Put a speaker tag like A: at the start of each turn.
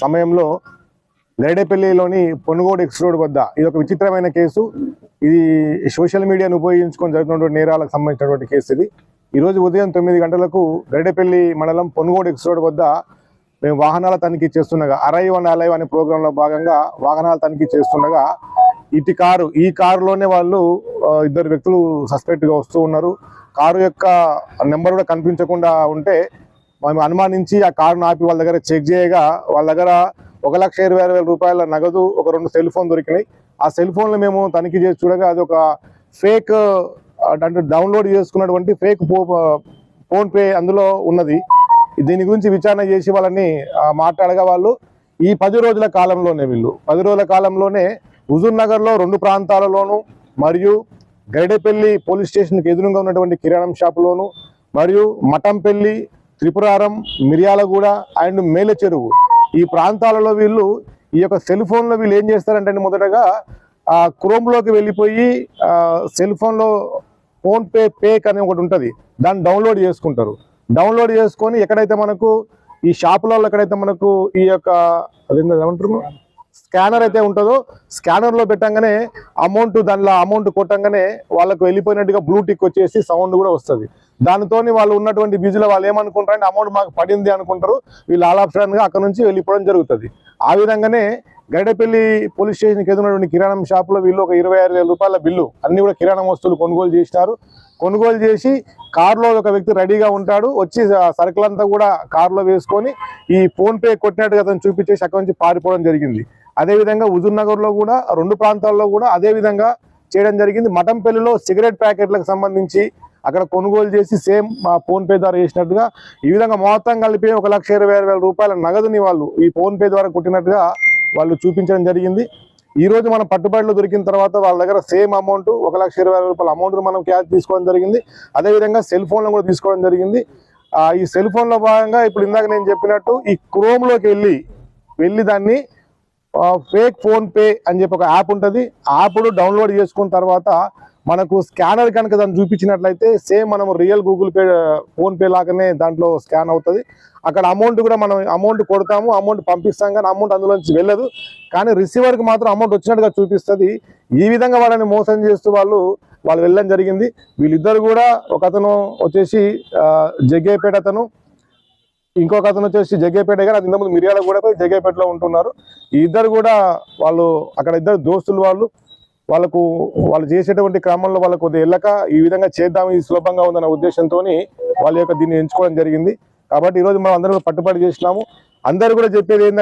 A: సమయంలో గరిడేపల్లిలోని Ponugodu X road వద్ద ఇది ఒక విచిత్రమైన కేసు. ఇది సోషల్ మీడియాను ఉపయోగించుకొని జరుగుతున్నటువంటి నేరాలకు సంబంధించినటువంటి కేసు. ఇది ఈరోజు ఉదయం 9 గంటలకు గరిడేపల్లి మండలం పొనుగోడు ఎక్స్ రోడ్ వద్ద మేము వాహనాల తనిఖీ చేస్తుండగా అరైవ్ అండ్ అలైవ్ అనే ప్రోగ్రాంలో భాగంగా వాహనాల తనిఖీ చేస్తుండగా ఈ కారులోనే వాళ్ళు ఇద్దరు వ్యక్తులు సస్పెక్ట్గా వస్తూ ఉన్నారు. కారు యొక్క నెంబర్ కూడా కనిపించకుండా ఉంటే మేము అనుమానించి ఆ కారును ఆపి వాళ్ళ దగ్గర చెక్ చేయగా వాళ్ళ దగ్గర 1,20,000 రూపాయల నగదు, ఒక 2 సెల్ ఫోన్ దొరికినాయి. ఆ సెల్ ఫోన్లు మేము తనిఖీ చేసి చూడగా అది ఒక ఫేక్ అంటే డౌన్లోడ్ చేసుకున్నటువంటి ఫేక్ ఫోన్పే అందులో ఉన్నది. దీని గురించి విచారణ చేసి వాళ్ళని మాట్లాడగా వాళ్ళు ఈ 10 రోజుల కాలంలోనే 10 రోజుల కాలంలోనే హుజూర్ నగర్లో 2 ప్రాంతాలలోనూ మరియు గరిడేపల్లి పోలీస్ స్టేషన్కి ఎదురుగా ఉన్నటువంటి కిరాణం షాపులోను మరియు మఠంపల్లి, త్రిపురారం, మిర్యాలగూడ అండ్ మేల చెరువు ఈ ప్రాంతాలలో వీళ్ళు ఈ యొక్క సెల్ ఫోన్లో వీళ్ళు ఏం చేస్తారంటే మొదటగా క్రోమ్లోకి వెళ్ళిపోయి సెల్ ఫోన్లో ఫోన్పే పేక్ అని ఒకటి ఉంటుంది, దాన్ని డౌన్లోడ్ చేసుకుంటారు. డౌన్లోడ్ చేసుకొని ఎక్కడైతే మనకు ఈ షాపులలో ఎక్కడైతే మనకు ఈ యొక్క అదేంటారు స్కానర్ అయితే ఉంటుందో స్కానర్లో పెట్టంగానే దానిలో అమౌంట్ కొట్టంగానే వాళ్ళకు వెళ్ళిపోయినట్టుగా బ్లూ టిక్ వచ్చేసి సౌండ్ కూడా వస్తుంది. దానితో వాళ్ళు ఉన్నటువంటి బిజీలో వాళ్ళు ఏమనుకుంటారంటే అమౌంట్ మాకు పడింది అనుకుంటారు. వీళ్ళు ఆల్ ఆఫ్ సడన్గా అక్కడ నుంచి వెళ్ళిపోవడం జరుగుతుంది. ఆ విధంగానే గరిడేపల్లి పోలీస్ స్టేషన్కి ఎదురున్నటువంటి కిరాణం షాపులో వీళ్ళు ఒక 26,000 రూపాయల బిల్లు అన్ని కూడా కిరాణం వస్తువులు కొనుగోలు చేసినారు. కొనుగోలు చేసి కారులో ఒక వ్యక్తి రెడీగా ఉంటాడు, వచ్చి సరుకులంతా కూడా కారులో వేసుకొని ఈ ఫోన్పే కొట్టినట్టుగా అతను చూపించేసి అక్కడి నుంచి పారిపోవడం జరిగింది. అదేవిధంగా హుజూర్ నగర్లో కూడా 2 ప్రాంతాల్లో కూడా అదే విధంగా చేయడం జరిగింది. మఠంపల్లిలో సిగరెట్ ప్యాకెట్లకు సంబంధించి అక్కడ కొనుగోలు చేసి సేమ్ ఫోన్పే ద్వారా చేసినట్టుగా ఈ విధంగా మొత్తం కలిపి 1,20,000 రూపాయల నగదుని వాళ్ళు ఈ ఫోన్పే ద్వారా కొట్టినట్టుగా వాళ్ళు చూపించడం జరిగింది. ఈ రోజు మనం పట్టుబడిలో దొరికిన తర్వాత వాళ్ళ దగ్గర సేమ్ అమౌంట్ 1,20,000 రూపాయల అమౌంట్ మనం క్యాష్ తీసుకోవడం జరిగింది. అదేవిధంగా సెల్ ఫోన్లో కూడా తీసుకోవడం జరిగింది. ఈ సెల్ ఫోన్లో భాగంగా ఇప్పుడు ఇందాక నేను చెప్పినట్టు ఈ క్రోమ్లోకి వెళ్ళి దాన్ని ఫేక్ ఫోన్పే అని చెప్పి ఒక యాప్ ఉంటుంది. యాప్ డౌన్లోడ్ చేసుకున్న తర్వాత మనకు స్కానర్ కనుక దాన్ని చూపించినట్లయితే సేమ్ మనం రియల్ గూగుల్ పే ఫోన్పే లాగానే దాంట్లో స్కాన్ అవుతుంది. అక్కడ అమౌంట్ కూడా మనం అమౌంట్ కొడతాము, అమౌంట్ పంపిస్తాం, కానీ అమౌంట్ అందులో నుంచి వెళ్ళదు. కానీ రిసీవర్కి మాత్రం అమౌంట్ వచ్చినట్టుగా చూపిస్తుంది. ఈ విధంగా వాళ్ళని మోసం చేస్తూ వాళ్ళు వెళ్ళడం జరిగింది. వీళ్ళిద్దరు కూడా ఒక అతను వచ్చేసి జగ్గేపేట అతను, ఇంకొక అతను వచ్చేసి జగ్గేపేట కానీ అది ఇంతకుముందు మిర్యాల కూడా జగ్గేపేటలో ఉంటున్నారు. ఈ ఇద్దరు కూడా వాళ్ళు అక్కడ ఇద్దరు దోస్తులు వాళ్ళు చేసేటువంటి క్రమంలో వాళ్ళకు కొద్దిగా వెళ్ళక ఈ విధంగా చేద్దాం, ఇది సులభంగా ఉందన్న ఉద్దేశంతో వాళ్ళ యొక్క దీన్ని ఎంచుకోవడం జరిగింది. కాబట్టి ఈరోజు మనం అందరూ పట్టుబడి చేసినాము. అందరూ కూడా చెప్పేది ఏంటంటే